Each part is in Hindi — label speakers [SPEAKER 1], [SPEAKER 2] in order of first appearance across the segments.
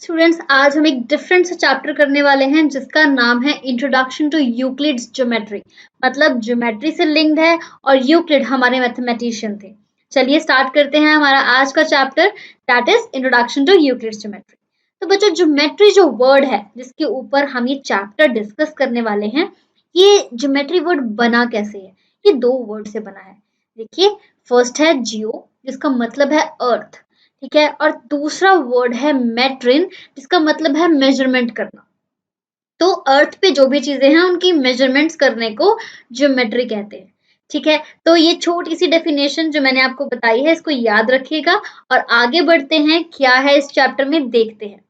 [SPEAKER 1] स्टूडेंट्स, आज हम एक डिफरेंट सा चैप्टर करने वाले हैं जिसका नाम है इंट्रोडक्शन टू यूक्लिड्स ज्योमेट्री। मतलब ज्योमेट्री से लिंक्ड है और यूक्लिड हमारे मैथमेटिशियन थे। चलिए स्टार्ट करते हैं हमारा आज का chapter, that is introduction to Euclid's geometry. तो बच्चों, ज्योमेट्री जो वर्ड है जिसके ऊपर हम ये चैप्टर डिस्कस करने वाले हैं, ये ज्योमेट्री वर्ड बना कैसे है? ये दो वर्ड से बना है। देखिए, फर्स्ट है जियो जिसका मतलब है अर्थ, ठीक है, और दूसरा वर्ड है मेट्रिन जिसका मतलब है मेजरमेंट करना। तो अर्थ पे जो भी चीजें हैं उनकी मेजरमेंट्स करने को ज्योमेट्री कहते हैं। ठीक है, तो ये छोटी सी डेफिनेशन जो मैंने आपको बताई है इसको याद रखिएगा और आगे बढ़ते हैं, क्या है इस चैप्टर में देखते हैं।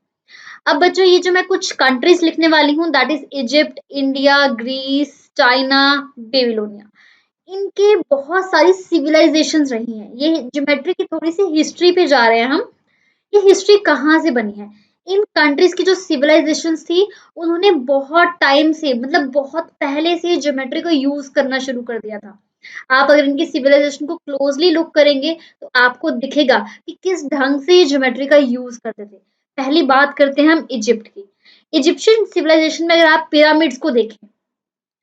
[SPEAKER 1] अब बच्चों, ये जो मैं कुछ कंट्रीज लिखने वाली हूँ, that is Egypt, India, Greece, China, Babylonia. इनके बहुत सारी सिविलाइजेशंस रही हैं। ये ज्योमेट्री की थोड़ी सी हिस्ट्री पे जा रहे हैं हम। ये हिस्ट्री कहाँ से बनी है? इन कंट्रीज की जो सिविलाइजेशंस थी, उन्होंने बहुत टाइम से, मतलब बहुत पहले से ज्योमेट्री को यूज करना शुरू कर दिया था। आप अगर इनकी सिविलाइजेशन को क्लोजली लुक करेंगे तो आपको दिखेगा कि किस ढंग से ये ज्योमेट्री का यूज करते थे। पहली बात करते हैं हम इजिप्ट की। इजिप्शियन सिविलाइजेशन में अगर आप पिरामिड्स को देखें,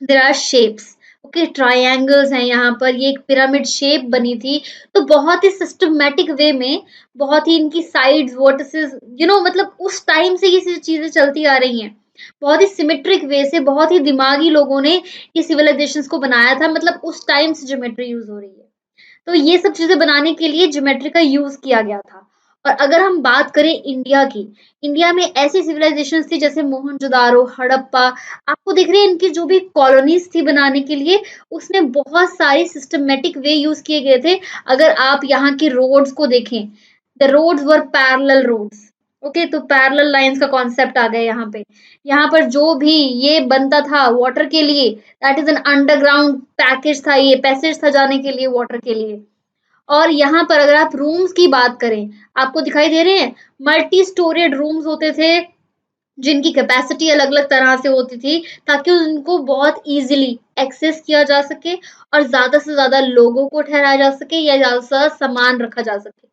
[SPEAKER 1] there are shapes, okay, triangles हैं यहाँ पर। ये एक पिरामिड शेप बनी थी, तो बहुत ही सिस्टमैटिक वे में, बहुत ही इनकी साइड्स, वर्टिसेस, मतलब उस टाइम से ये चीजें चलती आ रही हैं। बहुत ही सिमेट्रिक वे से, बहुत ही दिमागी लोगों ने ये सिविलाइजेशंस को बनाया था। मतलब उस टाइम से ज्योमेट्री यूज हो रही है। तो ये सब चीजें बनाने के लिए ज्योमेट्री का यूज किया गया था। और अगर हम बात करें इंडिया की, इंडिया में ऐसी सिविलाइजेशन थी जैसे मोहनजोदारो, हड़प्पा। आपको दिख रही है इनकी जो भी कॉलोनीज थी बनाने के लिए, उसमें बहुत सारे सिस्टमेटिक वे यूज किए गए थे। अगर आप यहाँ की रोड्स को देखें, the roads were parallel roads. Okay, तो पैरेलल लाइंस का कॉन्सेप्ट आ गया यहाँ पे। यहाँ पर जो भी ये बनता था वाटर के लिए, that is an underground package था, ये पैसेज था जाने के लिए वाटर के लिए। और यहाँ पर अगर आप रूम्स की बात करें, आपको दिखाई दे रहे हैं मल्टी स्टोरेड रूम्स होते थे, जिनकी कैपेसिटी अलग अलग तरह से होती थी, ताकि उनको बहुत इजीली एक्सेस किया जा सके और ज्यादा से ज्यादा लोगों को ठहराया जा सके या ज्यादा से ज्यादा सामान रखा जा सके।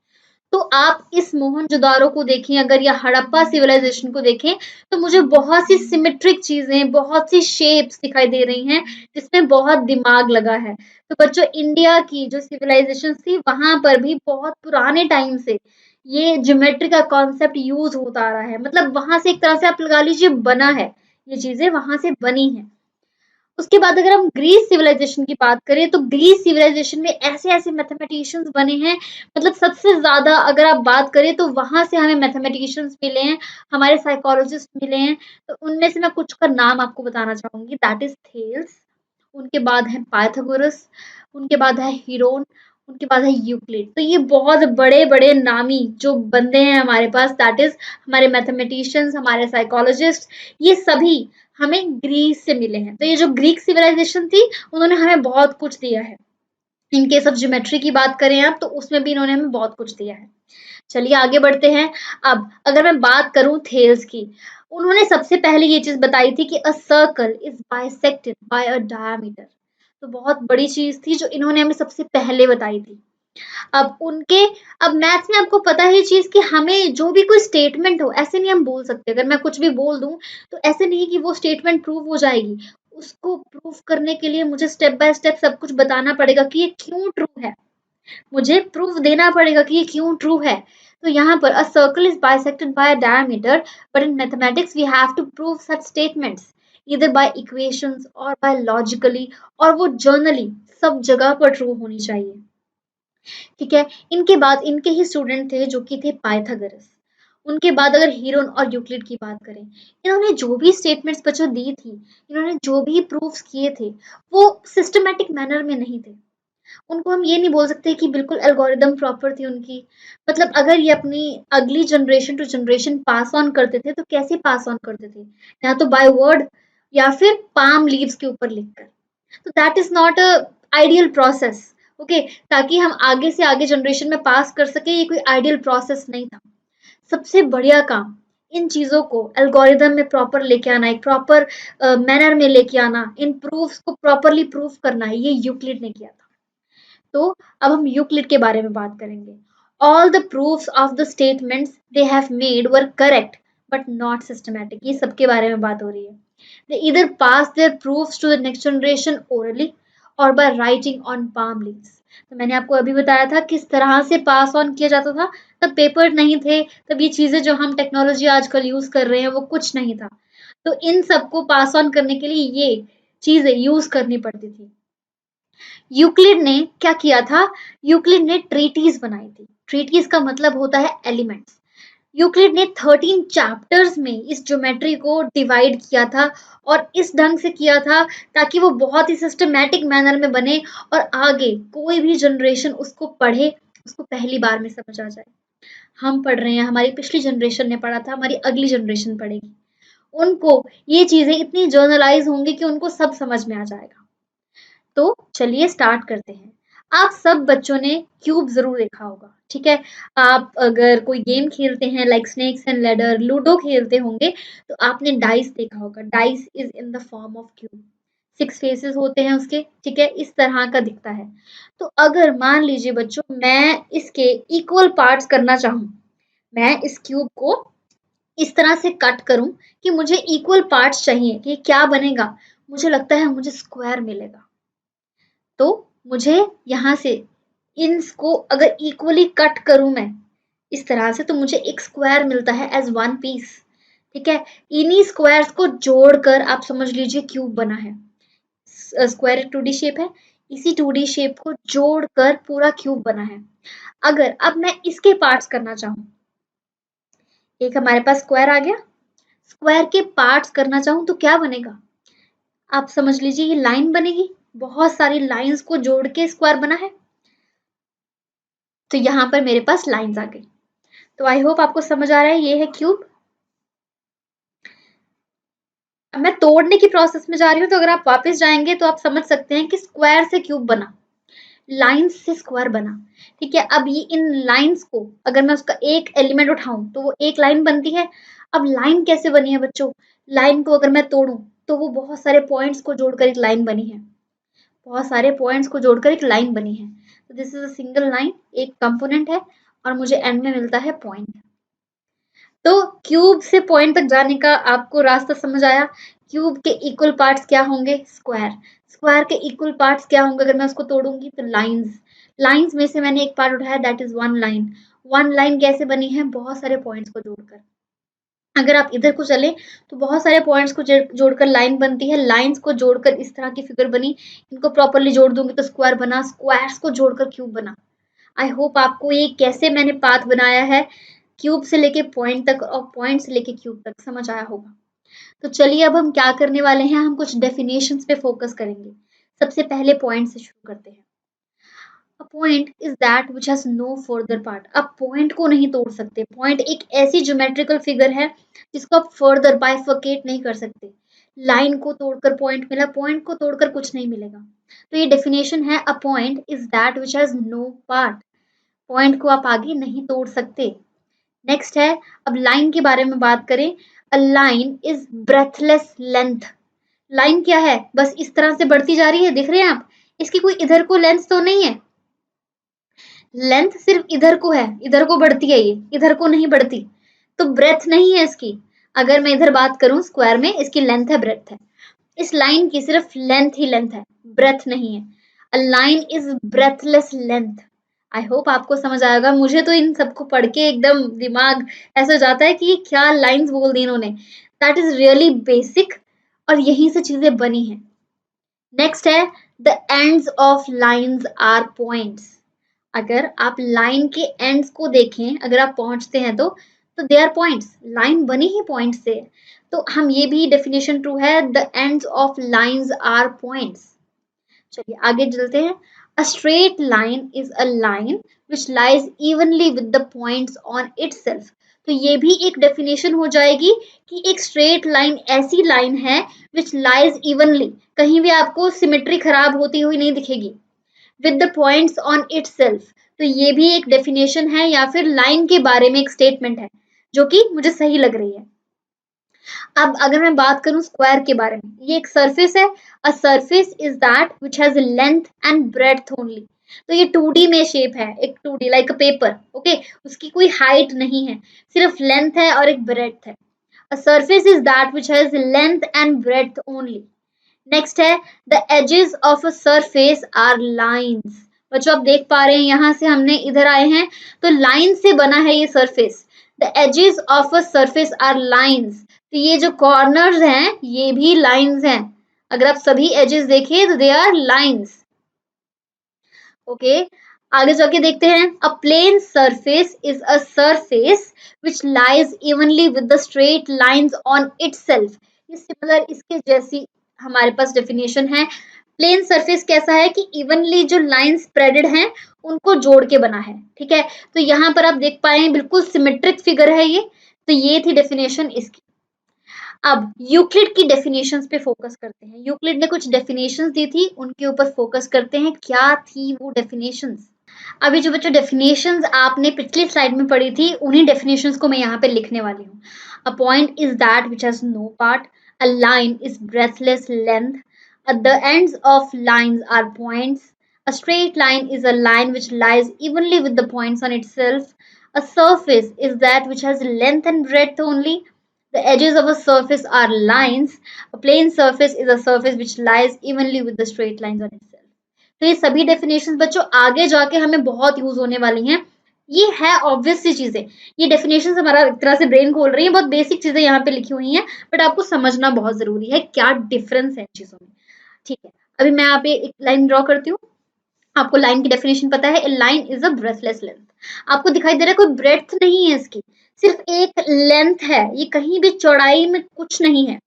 [SPEAKER 1] तो आप इस मोहनजोदारो को देखें, अगर या हड़प्पा सिविलाइजेशन को देखें, तो मुझे बहुत सी सिमेट्रिक चीजें, बहुत सी शेप्स दिखाई दे रही हैं जिसमें बहुत दिमाग लगा है। तो बच्चों, इंडिया की जो सिविलाइजेशन थी वहां पर भी बहुत पुराने टाइम से ये ज्योमेट्री का कॉन्सेप्ट यूज होता आ रहा है। मतलब वहां से एक तरह से आप लगा लीजिए बना है, ये चीजें वहां से बनी है। उसके बाद अगर हम ग्रीस सिविलाइजेशन की बात करें, तो ग्रीस सिविलाइजेशन में ऐसे ऐसे मैथमेटिशियंस बने हैं। मतलब सबसे ज्यादा अगर आप बात करें तो वहां से हमें मैथमेटिशियंस मिले हैं, हमारे साइकोलॉजिस्ट मिले हैं। तो उनमें से मैं कुछ का नाम आपको बताना चाहूंगी, दैट इज थेल्स, उनके बाद है पाइथागोरस, उनके बाद है हीरोन, उनके बाद है यूक्लिड। तो ये बहुत बड़े बड़े नामी जो बंदे हैं हमारे पास, दैट इज हमारे मैथमेटिशियंस, हमारे साइकोलॉजिस्ट, ये सभी हमें ग्रीस से मिले हैं। तो ये जो ग्रीक सिविलाइजेशन थी, उन्होंने हमें बहुत कुछ दिया है। इन केस ऑफ ज्योमेट्री की बात करें आप, तो उसमें भी इन्होंने हमें बहुत कुछ दिया है। चलिए आगे बढ़ते हैं। अब अगर मैं बात करूं थेल्स की, उन्होंने सबसे पहले ये चीज बताई थी कि अ circle is bisected by a diameter. तो बहुत बड़ी चीज थी जो इन्होंने हमें सबसे पहले बताई थी। अब उनके, अब मैथ्स में आपको पता है ये चीज कि हमें जो भी कोई स्टेटमेंट हो, ऐसे नहीं हम बोल सकते। अगर मैं कुछ भी बोल दूं तो ऐसे नहीं कि वो स्टेटमेंट प्रूव हो जाएगी। उसको प्रूव करने के लिए मुझे स्टेप बाय स्टेप सब कुछ बताना पड़ेगा कि ये क्यों ट्रू है। मुझे प्रूफ देना पड़ेगा कि ये क्यों ट्रू है। तो यहाँ पर a circle is bisected by a diameter, but in mathematics we have to prove such statements either by equations or by logically, और वो जर्नली सब जगह पर ट्रू होनी चाहिए। ठीक है, इनके बाद इनके ही स्टूडेंट थे जो कि थे पाइथागोरस। उनके बाद अगर हीरोन और यूक्लिड की बात करें, इन्होंने जो भी स्टेटमेंट्स बच्चों दी थी, इन्होंने जो भी प्रूफ्स किए थे, वो सिस्टमैटिक मैनर में नहीं थे। उनको हम ये नहीं बोल सकते कि बिल्कुल एल्गोरिदम प्रॉपर थी उनकी। मतलब अगर ये अपनी अगली generation to generation pass on करते थे तो कैसे पास ऑन करते थे? या तो बाय वर्ड या फिर पाम लीव्स के ऊपर लिखकर। तो that is not a ideal process. Okay, ताकि हम आगे से आगे जनरेशन में पास कर सके, ये कोई आइडियल प्रोसेस नहीं था। सबसे बढ़िया काम इन चीजों को एल्गोरिदम में प्रॉपर लेके आना, एक प्रॉपर मैनर में लेके आना, इन प्रूफ्स को प्रॉपरली प्रूफ करना है, ये यूक्लिड ने किया था। तो अब हम यूक्लिड के बारे में बात करेंगे। All the proofs of the statements they have made were correct, but not systematic. ये सबके बारे में बात हो रही है। They either pass their proofs to the next generation orally और by writing on palm leaves. तो मैंने आपको अभी बताया था किस तरह से पास ऑन किया जाता था। तब पेपर नहीं थे, तब ये चीजें जो हम टेक्नोलॉजी आजकल यूज कर रहे हैं वो कुछ नहीं था। तो इन सबको पास ऑन करने के लिए ये चीजें यूज करनी पड़ती थी। यूक्लिड ने क्या किया था? यूक्लिड ने ट्रीटीज बनाई थी। ट्रीटीज का मतलब होता है एलिमेंट्स। यूक्लिड ने 13 चैप्टर्स में इस ज्योमेट्री को डिवाइड किया था और इस ढंग से किया था ताकि वो बहुत ही सिस्टमैटिक मैनर में बने और आगे कोई भी जनरेशन उसको पढ़े, उसको पहली बार में समझ आ जाए। हम पढ़ रहे हैं, हमारी पिछली जनरेशन ने पढ़ा था, हमारी अगली जनरेशन पढ़ेगी, उनको ये चीजें इतनी जर्नलाइज होंगी कि उनको सब समझ में आ जाएगा। तो चलिए स्टार्ट करते हैं। आप सब बच्चों ने क्यूब जरूर देखा होगा, ठीक है। आप अगर कोई गेम खेलते हैं like snakes and ladder, ludo खेलते होंगे, तो आपने डाइस देखा होगा। Dice is in the form of cube. 6 faces होते हैं उसके, ठीक है, इस तरह का दिखता है। तो अगर मान लीजिए बच्चों मैं इसके इक्वल पार्ट्स करना चाहूँ, मैं इस क्यूब को इस तरह से कट करूं कि मुझे इक्वल पार्ट्स चाहिए, कि क्या बनेगा? मुझे लगता है मुझे स्क्वायर मिलेगा। तो मुझे यहाँ से इनको अगर इक्वली कट करूं मैं इस तरह से, तो मुझे एक स्क्वायर मिलता है एज वन पीस, ठीक है। इन्हीं स्क्वायर्स को जोड़कर आप समझ लीजिए क्यूब बना है। स्क्वायर एक 2D शेप है, इसी 2D शेप को जोड़कर पूरा क्यूब बना है। अगर अब मैं इसके पार्ट्स करना चाहूँ, एक हमारे पास स्क्वायर आ गया, स्क्वायर के पार्ट्स करना चाहूँ तो क्या बनेगा? आप समझ लीजिए ये लाइन बनेगी, बहुत सारी लाइंस को जोड़ के स्क्वायर बना है। तो यहाँ पर मेरे पास लाइंस आ गई। तो आई होप आपको समझ आ रहा है, ये है क्यूब। अब मैं तोड़ने की प्रोसेस में जा रही हूँ, तो अगर आप वापस जाएंगे तो आप समझ सकते हैं कि स्क्वायर से क्यूब बना, लाइंस से स्क्वायर बना, ठीक है। अब ये इन लाइंस को अगर मैं उसका एक एलिमेंट उठाऊं तो वो एक लाइन बनती है। अब लाइन कैसे बनी है बच्चों? लाइन को अगर मैं तोड़ूं तो वो बहुत सारे पॉइंट्स को जोड़कर एक लाइन बनी है, बहुत सारे पॉइंट्स को जोड़कर एक लाइन बनी है। तो this is a single line, एक कंपोनेंट है और मुझे एंड में मिलता है पॉइंट। तो क्यूब से पॉइंट तक जाने का आपको रास्ता समझ आया। क्यूब के इक्वल पार्ट्स क्या होंगे? स्क्वायर। स्क्वायर के इक्वल पार्ट्स क्या होंगे अगर मैं उसको तोड़ूंगी? तो लाइंस। लाइंस में से मैंने एक पार्ट उठाया, that is one line. One line कैसे बनी है? बहुत सारे पॉइंट्स को जोड़कर। अगर आप इधर को चले तो बहुत सारे पॉइंट्स को जोड़कर लाइन बनती है, लाइंस को जोड़कर इस तरह की फिगर बनी। इनको प्रॉपरली जोड़ दूंगी तो स्क्वायर बना, स्क्वायर्स को जोड़कर क्यूब बना। आई होप आपको ये कैसे मैंने पाथ बनाया है क्यूब से लेके पॉइंट तक और पॉइंट से लेके क्यूब तक समझ आया होगा। तो चलिए अब हम क्या करने वाले हैं, हम कुछ डेफिनेशंस पे फोकस करेंगे। सबसे पहले पॉइंट से शुरू करते हैं। A point is that which has no further part. आप पॉइंट को नहीं तोड़ सकते। पॉइंट एक ऐसी ज्योमेट्रिकल फिगर है जिसको आप फर्दर बाइफर्केट नहीं कर सकते। लाइन को तोड़कर पॉइंट मिला, पॉइंट को तोड़कर कुछ नहीं मिलेगा। तो ये डेफिनेशन है, a point is that which has no part. Point को आप आगे नहीं तोड़ सकते। नेक्स्ट है, अब लाइन के बारे में बात करें। A line is breathless length. Line क्या है? बस इस तरह से बढ़ती जा रही है, दिख रहे हैं आप? इसकी कोई इधर को लेंथ तो नहीं है। लेंथ सिर्फ इधर को है, इधर को बढ़ती है, ये इधर को नहीं बढ़ती। तो ब्रेथ नहीं है इसकी। अगर मैं इधर बात करूं स्क्वायर में, इसकी लेंथ है, ब्रेथ है। इस लाइन की सिर्फ लेंथ ही लेंथ है, ब्रेथ नहीं है। A line is breathless length. I hope आपको समझ आएगा। मुझे तो इन सबको पढ़ के एकदम दिमाग ऐसा हो जाता है कि ये क्या लाइंस बोल दी इन्होंने। दैट इज रियली बेसिक और यहीं से चीजें बनी हैं। नेक्स्ट है, the ends of lines are points. अगर आप लाइन के एंड्स को देखें, अगर आप पहुंचते हैं तो दे आर पॉइंट्स। लाइन बनी ही पॉइंट से। तो हम ये भी डेफिनेशन ट्रू है, the ends of lines are points. चलिए आगे चलते हैं। A straight line is a line which lies evenly with the points on itself. तो ये भी एक डेफिनेशन हो जाएगी कि एक स्ट्रेट लाइन ऐसी लाइन है विच लाइज इवनली, कहीं भी आपको सिमेट्री खराब होती हुई नहीं दिखेगी, with the points on itself. तो ये भी एक डेफिनेशन है या फिर लाइन के बारे में एक स्टेटमेंट है जो कि मुझे सही लग रही है। अब अगर मैं बात करूं स्क्वायर के बारे में, ये एक सरफेस है। A surface is that which has length and breadth only. तो ये 2D में शेप है, एक 2D like a paper, okay. उसकी कोई हाइट नहीं है, सिर्फ लेंथ है और एक ब्रेड्थ है। A surface is that which has length and breadth only. Next है the edges of a surface are lines. बच्चों आप देख पा रहे हैं यहाँ से हमने इधर आए हैं तो लाइन से बना है ये surface. The edges of a surface are lines, तो ये जो कॉर्नर्स हैं ये भी लाइंस हैं। अगर आप सभी एजेस देखें तो दे आर लाइंस। ओके, आगे जाके देखते हैं। A plane surface is a surface which lies evenly with the straight lines on itself. ये सिमिलर इसके जैसी हमारे पास डेफिनेशन है। प्लेन सरफेस कैसा है कि इवनली जो लाइन स्प्रेडेड हैं उनको जोड़ के बना है। ठीक है, तो यहाँ पर आप देख पाए बिल्कुल सिमेट्रिक फिगर है ये। तो ये थी डेफिनेशन इसकी। अब यूक्लिड की डेफिनेशंस पे फोकस करते हैं। यूक्लिड ने कुछ डेफिनेशंस दी थी, उनके ऊपर फोकस करते हैं। क्या थी वो डेफिनेशंस? अभी जो बच्चों डेफिनेशंस आपने पिछली स्लाइड में पढ़ी थी उन्हीं डेफिनेशंस को मैं यहाँ पे लिखने वाली हूँ। A point is that which has no part. A line is breadthless length. At the ends of lines are points. A straight line is a line which lies evenly with the points on itself. A surface is that which has length and breadth only. The edges of a surface are lines. A plane surface is a surface which lies evenly with the straight lines on itself. तो ये सभी डेफिनेशंस बच्चों आगे जाके हमें बहुत यूज होने वाली हैं। ये है ऑब्वियस सी चीजें, ये डेफिनेशंस हमारा एक तरह से ब्रेन खोल रही है। बहुत बेसिक चीजें यहाँ पे लिखी हुई हैं, बट आपको समझना बहुत जरूरी है क्या डिफरेंस है चीजों में। ठीक है, अभी मैं यहाँ पे एक लाइन ड्रॉ करती हूँ। आपको लाइन की डेफिनेशन पता है, a line is a breadthless length. आपको दिखाई दे रहा है कोई ब्रेथ नहीं है इसकी, सिर्फ एक लेंथ है, ये कहीं भी चौड़ाई में कुछ नहीं है।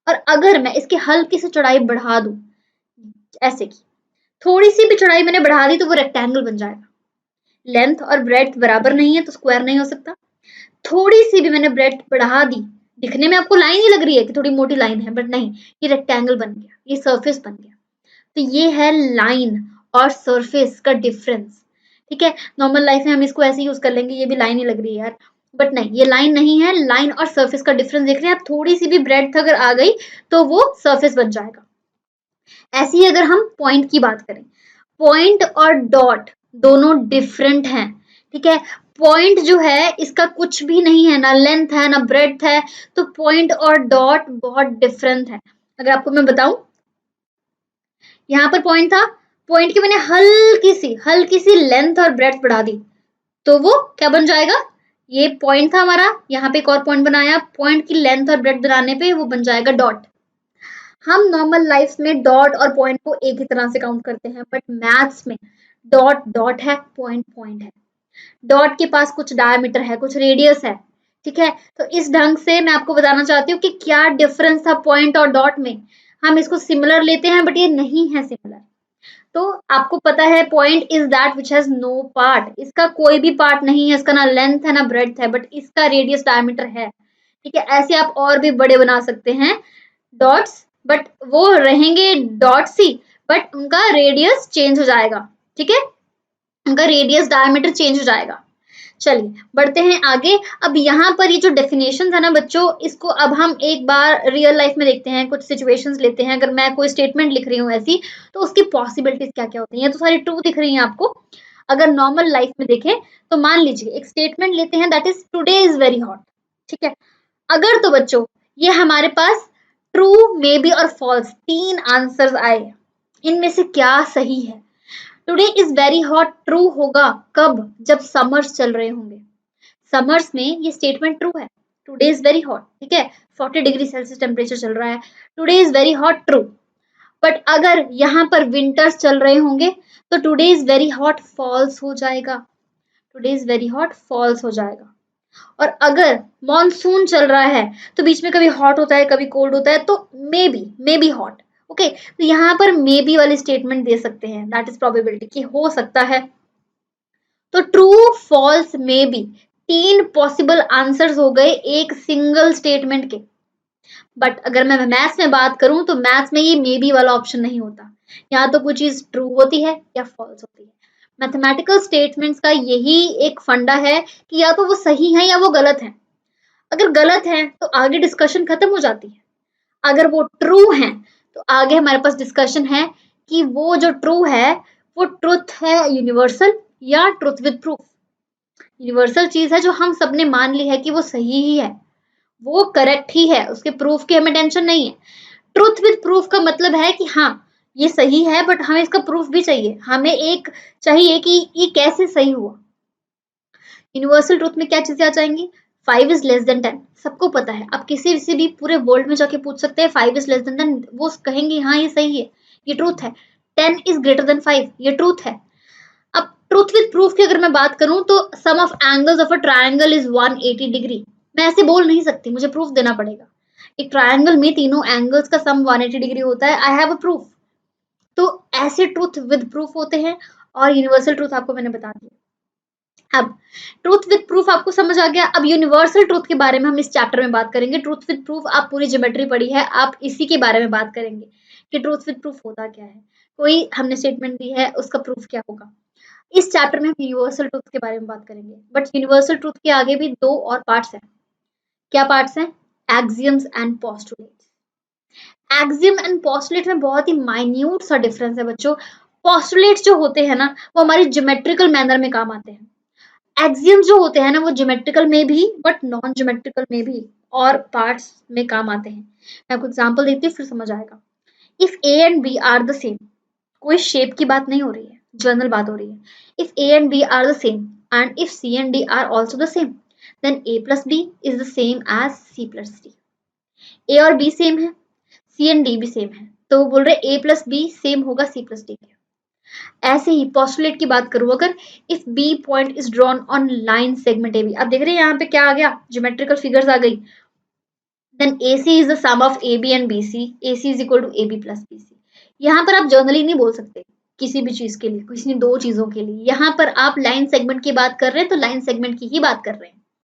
[SPEAKER 1] और अगर मैं इसकी हल्की सी चौड़ाई बढ़ा दूं, ऐसे की थोड़ी सी भी चौड़ाई मैंने बढ़ा दी तो वो रेक्टेंगल बन जाएगा। लेंथ और ब्रेड्थ बराबर नहीं है तो स्क्वायर नहीं हो सकता। थोड़ी सी भी मैंने ब्रेड्थ बढ़ा दी, दिखने में आपको लाइन ही लग रही है कि थोड़ी मोटी लाइन है, बट नहीं, ये रेक्टेंगल बन गया, ये सरफेस बन गया। तो ये है लाइन और सरफेस का डिफरेंस। ठीक है, नॉर्मल लाइफ में हम इसको ऐसे यूज कर लेंगे, ये भी लाइन ही लग रही है यार, बट नहीं, ये लाइन नहीं है। लाइन और सरफेस का डिफरेंस देख रहे हैं आप, थोड़ी सी भी ब्रेड्थ अगर आ गई तो वो सरफेस बन जाएगा। ऐसे ही अगर हम पॉइंट की बात करें, पॉइंट और डॉट दोनों डिफरेंट हैं। ठीक है, पॉइंट जो है इसका कुछ भी नहीं है, ना लेंथ है ना ब्रेड्थ है, तो पॉइंट और डॉट बहुत डिफरेंट है। अगर आपको मैं बताऊं, यहाँ पर पॉइंट था, पॉइंट की मैंने हल्की सी लेंथ और ब्रेड्थ बढ़ा दी तो वो क्या बन जाएगा? ये पॉइंट था हमारा, यहाँ पे एक और पॉइंट बनाया, पॉइंट की लेंथ और ब्रेड्थ बढ़ाने पे वो बन जाएगा डॉट। हम नॉर्मल लाइफ में डॉट और पॉइंट को एक ही तरह से काउंट करते हैं, बट मैथ्स में डॉट डॉट है, पॉइंट पॉइंट है। डॉट के पास कुछ डायमीटर है, कुछ रेडियस है। ठीक है, तो इस ढंग से मैं आपको बताना चाहती हूँ कि क्या डिफरेंस था पॉइंट और डॉट में। हम इसको सिमिलर लेते हैं बट ये नहीं है सिमिलर। तो आपको पता है point is that which has no part, इसका कोई भी पार्ट नहीं है, इसका ना लेंथ है ना ब्रेड्थ है, बट इसका रेडियस डायमीटर है। ठीक है, ऐसे आप और भी बड़े बना सकते हैं डॉट्स, बट वो रहेंगे डॉट्स ही, बट उनका रेडियस चेंज हो जाएगा। ठीक है, उनका रेडियस डायमीटर चेंज हो जाएगा। चलिए बढ़ते हैं आगे। अब यहाँ पर ये जो डेफिनेशन था ना बच्चों, इसको अब हम एक बार रियल लाइफ में देखते हैं, कुछ सिचुएशंस लेते हैं। अगर मैं कोई स्टेटमेंट लिख रही हूँ ऐसी, तो उसकी पॉसिबिलिटीज क्या क्या होती हैं। तो सारी ट्रू दिख रही हैं आपको। अगर नॉर्मल लाइफ में देखें तो मान लीजिए एक स्टेटमेंट लेते हैं, that is today is very hot. ठीक है, अगर तो बच्चों ये हमारे पास ट्रू, मे बी और फॉल्स तीन आंसर्स आए, इनमें से क्या सही है? Today is very hot true होगा कब? जब समर्स चल रहे होंगे। समर्स में ये स्टेटमेंट ट्रू है, टुडे इज वेरी हॉट। ठीक है, 40 डिग्री सेल्सियस टेम्परेचर चल रहा है, today is very hot true. But अगर यहाँ पर विंटर्स चल रहे होंगे तो today is very hot false हो जाएगा, today is very hot false हो जाएगा। और अगर मॉनसून चल रहा है तो बीच में कभी हॉट होता है कभी कोल्ड होता है, तो मे बी हॉट। ओके, तो यहाँ पर मे बी वाली स्टेटमेंट दे सकते हैं, दैट इज प्रोबेबिलिटी कि हो सकता है। तो ट्रू, फॉल्स, मे बी, तीन पॉसिबल आंसर्स हो गए एक सिंगल स्टेटमेंट के। बट अगर मैं मैथ्स में बात करूं तो मैथ्स में ये मे बी वाला ऑप्शन नहीं होता, या तो कोई चीज ट्रू होती है या फॉल्स होती है। मैथमेटिकल स्टेटमेंट्स का यही एक फंडा है कि या तो वो सही है या वो गलत है। अगर गलत है तो आगे डिस्कशन खत्म हो जाती है, अगर वो ट्रू है तो आगे हमारे पास डिस्कशन है कि वो जो ट्रू है वो ट्रुथ है यूनिवर्सल या ट्रुथ विद प्रूफ। यूनिवर्सल चीज है जो हम सबने मान ली है कि वो सही ही है, वो करेक्ट ही है, उसके प्रूफ की हमें टेंशन नहीं है। ट्रूथ विद प्रूफ का मतलब है कि हाँ ये सही है बट हमें इसका प्रूफ भी चाहिए, हमें एक चाहिए कि ये कैसे सही हुआ। यूनिवर्सल ट्रूथ में क्या चीजें आ जाएंगी? 5 इज लेस देन 10, सबको पता है, आप किसी से भी पूरे वर्ल्ड में जाके पूछ सकते हैं 5 इज लेस देन 10, वो कहेंगे हाँ ये सही है, ये ट्रूथ है। 10 इज ग्रेटर देन 5, ये ट्रूथ है। अब ट्रूथ विद प्रूफ की अगर मैं बात करूं तो sum of angles of a triangle is 180 degree, मैं ऐसे बोल नहीं सकती, मुझे प्रूफ देना पड़ेगा। एक ट्रायंगल में तीनों एंगल्स का सम 180 डिग्री होता है, आई हैव अ प्रूफ। तो ऐसे ट्रूथ विद प्रूफ होते हैं और यूनिवर्सल ट्रूथ आपको मैंने बता दिया। अब ट्रूथ विद प्रूफ आपको समझ आ गया। अब यूनिवर्सल ट्रूथ के बारे में हम इस चैप्टर में बात करेंगे। ट्रूथ विद प्रूफ आप पूरी ज्योमेट्री पढ़ी है, आप इसी के बारे में बात करेंगे कि ट्रूथ विद प्रूफ होता क्या है, कोई हमने स्टेटमेंट दी है उसका प्रूफ क्या होगा। इस चैप्टर में हम यूनिवर्सल ट्रूथ के बारे में बात करेंगे, बट यूनिवर्सल ट्रूथ के आगे भी दो और पार्ट्स हैं। क्या पार्ट्स हैं? Axioms and postulates. Axiom and postulate में बहुत ही माइन्यूट सा डिफरेंस है बच्चों। पोस्टुलेट्स जो होते हैं ना वो हमारी ज्योमेट्रिकल मैनर में काम आते हैं। एक्सियम्स जो होते हैं ना वो ज्योमेट्रिकल में भी बट नॉन ज्योमेट्रिकल में भी और पार्ट्स में काम आते हैं। मैं आपको एग्जांपल देती हूँ फिर समझ आएगा। If A and B are the same, कोई शेप की बात नहीं हो रही है, जनरल बात हो रही है। If A and B are the same and if C and D are also the same then A plus B is the same as C plus D. A और बी सेम है, सी एंड डी भी सेम है, तो वो बोल रहे ए प्लस बी सेम होगा सी प्लस डी के। ऐसे ही पोस्टुलेट की बात करूं अगर, if B point is drawn on line segment A B, अब देख रहे हैं यहाँ पे क्या आ गया, ज्योमेट्रिकल फिगर्स आ गई। Then A C is the sum of A B and B C, A C is equal to A B plus B C. यहाँ पर आप जर्नली नहीं बोल सकते किसी भी चीज के लिए, किसी दो चीजों के लिए। यहाँ पर आप लाइन सेगमेंट की बात कर रहे हैं तो लाइन सेगमेंट की ही बात कर रहे हैं।